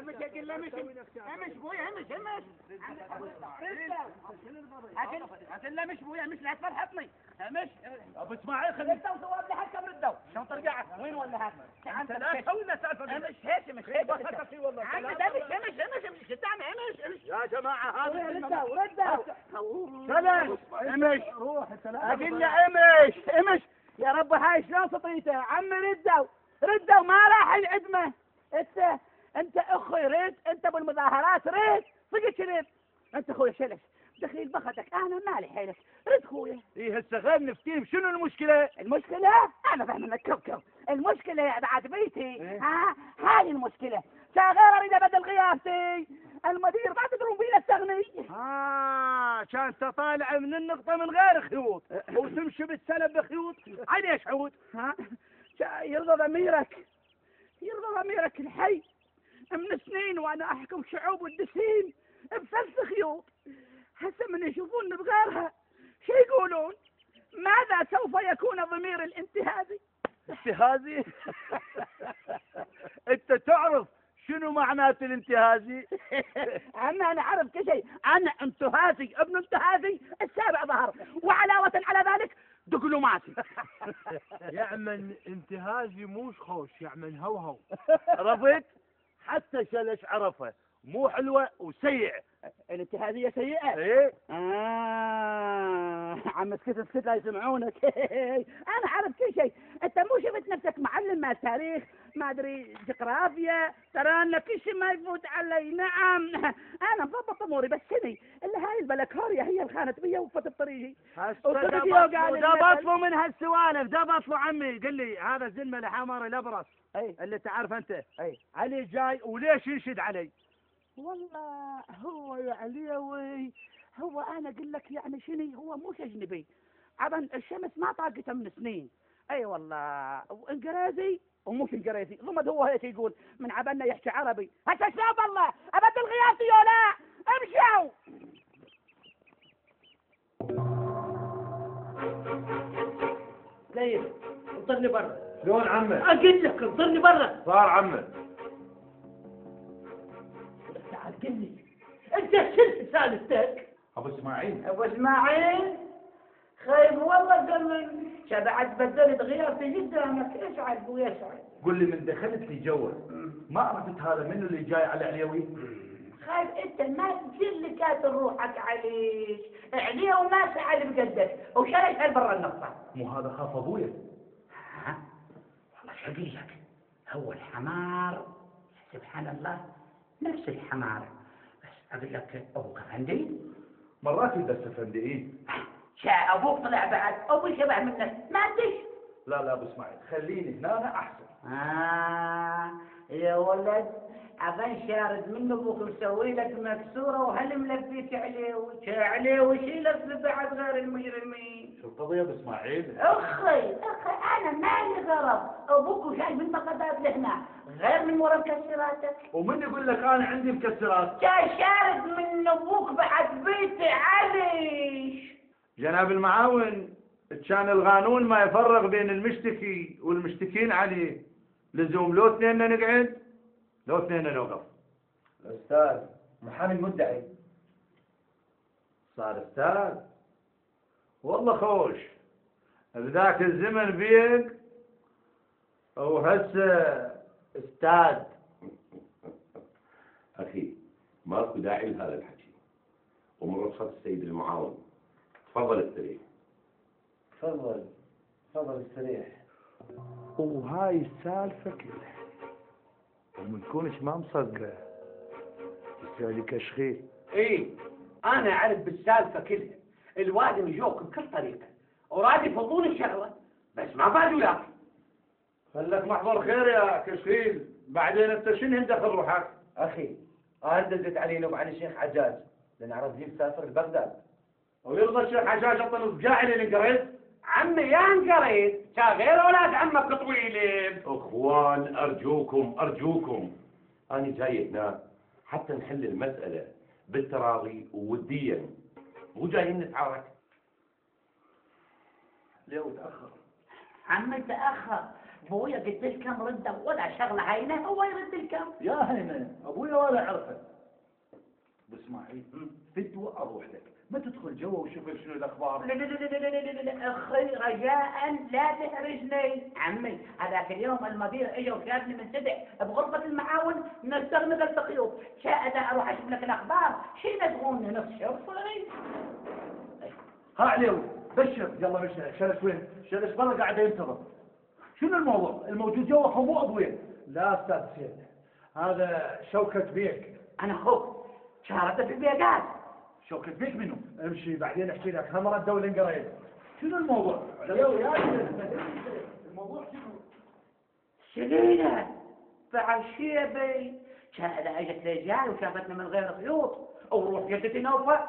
امش اقول له امش بويا امش لا مش بويا مش لا تفرحطني مش ابو اسماعيل خليك ردوا ثواب لي حكم ردوا شلون ترجع وين ولا هذا انت لا تسوي لنا سالفه مش هيك مش هيك والله عم مش قدامي مش يا جماعه هذا ردوا سلام امش روح اقول له امش يا رب هاي شلون سطيته عمي ردوا ما راح العدمه انت اخوي ريت انت بالمظاهرات ريت صدق ريت انت اخوي شلش دخيل بختك انا مالي حيلك رد خويا ايه هسه غير نفتيم شنو المشكله انا فاهم انك كوكب المشكله بعد بيتي ها هاي المشكله غير اريد ابدل غيابتي المدير ما تدرون بيه استغني كان انت طالع من النقطه من غير خيوط وتمشي بالسلب بخيوط علي ايش عود يرضى ضميرك الحي من سنين وانا احكم شعوب الدسين بثلاث خيوط هسه من يشوفوني بغيرها شو يقولون ماذا سوف يكون ضمير الانتهازي انت تعرف شنو معنات الانتهازي انا اعرف كل شيء انا انتهازي ابن انتهازي السابع ظهر وعلاوه على ذلك دبلوماسي يعمل انتهازي موش خوش يعمل هوهو رفض حتى شلش عرفه مو حلوه وسيء الانتهازيه سيئه ايه عم اسكت لا يسمعونك انا عارف كل شيء انت مو شفت نفسك معلم مال تاريخ ما ادري جغرافيا ترى ان كل شيء ما يفوت علي نعم انا مضبط اموري بس شني اللي هاي البلكوريا هي اللي خانت بيا وقفت بطريقي ده بطلوا من هالسوالف ده بطلوا عمي قل لي هذا الزلمه الحمار الابرص اللي تعرف انت علي جاي وليش ينشد علي والله هو يا عليوي هو انا اقول لك يعني شنو هو مش اجنبي عبن الشمس ما طاقته من سنين اي والله انجليزي ومش انجليزي ضمد هو هيك يقول من عبنا يحكي عربي هسه شلون والله ابدل غيابتي ولا امشوا ليش انطرني برا شلون عمي اقول لك انطرني برا صار عمي تعال قل لي انت شلت سالفتك ابو اسماعيل خايف والله قبل شبعت بدلت غيابتي قدامك ايش عاد ويش عاد قول لي من دخلت لي جوا ما عرفت هذا منو اللي جاي على عليوي خايف انت ما تجي اللي كاتل روحك عليش عليه وما سأل بقدك وشريت هالبرا النقطة مو هذا خاف ابويا والله شو اقول لك هو الحمار سبحان الله نفس الحمار بس اقول لك ابوك عندي مرات يدس فندقين ابوك طلع بعد ابوي شبه منك ما ادري لا ابو اسماعيل خليني هنا احسن يا ولد أبن شارد من أبوك مسوي لك مكسورة وهل ملفيت عليه وشيلك بعد غير المجرمين شو القضية أبو إسماعيل؟ أخي أنا مالي غرض أبوك وشايف من مقدات لهنا غير من ورا مكسراتك ومن يقول لك أنا عندي مكسرات؟ جاي شارد من أبوك بعد بيتي عليش جناب المعاون كان القانون ما يفرق بين المشتكي والمشتكين عليه لزوم لو اثنين نقعد لو اثنين نوقف. الأستاذ محامي المدعي صار أستاذ والله خوش بذاك الزمن بيك وهسه أستاذ. أخي ماكو داعي لهذا الحكي ومن رخصة السيد المعاون تفضل استريح. تفضل استريح. وهاي السالفة كلها ومن كونش ما مصدقه يسالي كشخيل. انا اعرف بالسالفه كلها الوادم يجوك بكل طريقه وراد يفضون الشغله بس ما فادوا لك. خلك محضر خير يا كشخيل بعدين انت شنو دخل روحك؟ اخي انا دزت علينا وعن الشيخ حجاج لان عرض لي مسافر لبغداد ويرضى الشيخ حجاج اعطى نصجاعي اللي انقريت؟ عمي يا انقريت كان غير اولاد عمك طويلين. اخوان ارجوكم انا جاي هنا حتى نحل المسألة بالتراضي ووديا مو جايين نتعارك. ليه تأخر؟ عمي تأخر ابويا قلت لكم ردوا ولا شغله هينه هو يرد لكم. يا هينا ابويا ولا عرفه. باسماعيل فدوى اروح لك، ما تدخل جوا وشوف شنو الاخبار. لا لا لا لا لا لا لا اخي رجاء لا تحرجني. عمي هذاك اليوم المدير اجى وجابني من سدع بغرفه المعاون نستغنى الخيوط، شاء اروح اشوف لك الاخبار شي نزغوني نص شرفي. ها عليوي بشر يلا بشر. شلش وين؟ شلش برا قاعد ينتظر. شنو الموضوع؟ الموجود جوا هو مو ابويا. لا استاذ سيد، هذا شوكة بيك. انا اخوك شاركت في البيقات. شوكة بيك منو؟ امشي بعدين احكي لك هم ردوا الانقرايز. شنو الموضوع؟ عليوي يا الموضوع شنو؟ سليلة فعشيبي كان اجت رجال وشافتنا من غير خيوط وروح جدتي نوفة